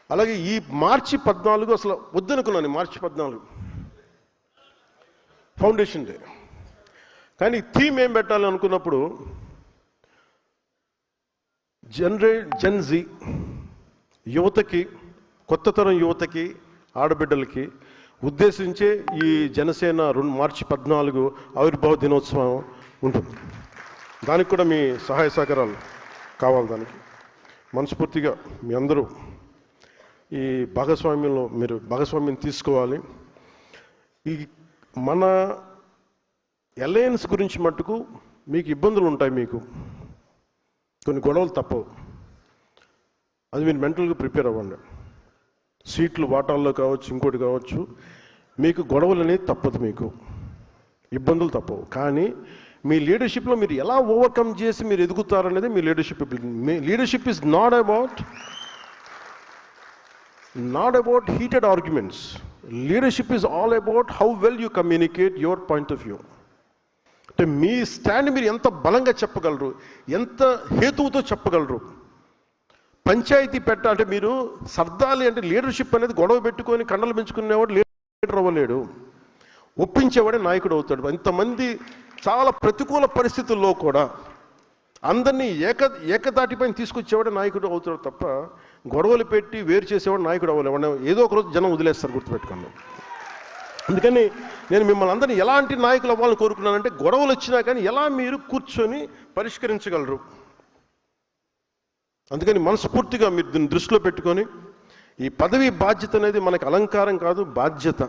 అలాగే ఈ మార్చి 14 అసలు వద్దనుకున్నాను, మార్చి 14 ఫౌండేషన్ డే. కానీ థీమ్ ఏం పెట్టాలి అనుకున్నప్పుడు జెన్జీ యువతకి, కొత్త తరం యువతకి, ఆడబిడ్డలకి ఉద్దేశించే ఈ జనసేన మార్చి 14 ఆవిర్భావ దినోత్సవం ఉంటుంది. దానికి కూడా మీ సహాయ సహకారాలు కావాలి. దానికి మనస్ఫూర్తిగా మీ అందరూ ఈ భాగస్వామ్యంలో మీరు భాగస్వామ్యం తీసుకోవాలి. ఈ మన అలయన్స్ గురించి మట్టుకు మీకు ఇబ్బందులు ఉంటాయి, మీకు కొన్ని గొడవలు తప్పవు. అది మీరు మెంటల్గా ప్రిపేర్ అవ్వండి. సీట్లు వాటాల్లో కావచ్చు, ఇంకోటి కావచ్చు, మీకు గొడవలు అనేది తప్పదు, మీకు ఇబ్బందులు తప్పవు. కానీ మీ లీడర్షిప్లో మీరు ఎలా ఓవర్కమ్ చేసి మీరు ఎదుగుతారనేది మీ లీడర్షిప్. మీ leadership is not about heated arguments. Leadership is all about how well you communicate your point of view. అంటే మీ స్టాండ్ మీరు ఎంత బలంగా చెప్పగలరు, ఎంత హేతువుతో చెప్పగలరు. పంచాయతీ అంటే మీరు సర్దాలి అంటే లీడర్షిప్ అనేది గొడవ పెట్టుకొని కండలు పెంచుకునేవాడు లీడర్ అవ్వలేడు, ఒప్పించేవాడే నాయకుడు అవుతాడు. ఇంతమంది చాలా ప్రతికూల పరిస్థితుల్లో కూడా అందరినీ ఏకతాటిపైన తీసుకొచ్చేవాడే నాయకుడు అవుతాడు తప్ప గొడవలు పెట్టి వేరు చేసేవాడు నాయకుడు అవ్వలేవాడు. ఏదో ఒక రోజు జనం వదిలేస్తారు, గుర్తుపెట్టుకోండి. అందుకని నేను మిమ్మల్ని అందరినీ ఎలాంటి నాయకులు అవ్వాలని కోరుకున్నానంటే, గొడవలు వచ్చినా కానీ ఎలా మీరు కూర్చొని పరిష్కరించగలరు. అందుకని మనస్ఫూర్తిగా మీరు దీన్ని దృష్టిలో పెట్టుకొని, ఈ పదవి బాధ్యత అనేది మనకి అలంకారం కాదు, బాధ్యత.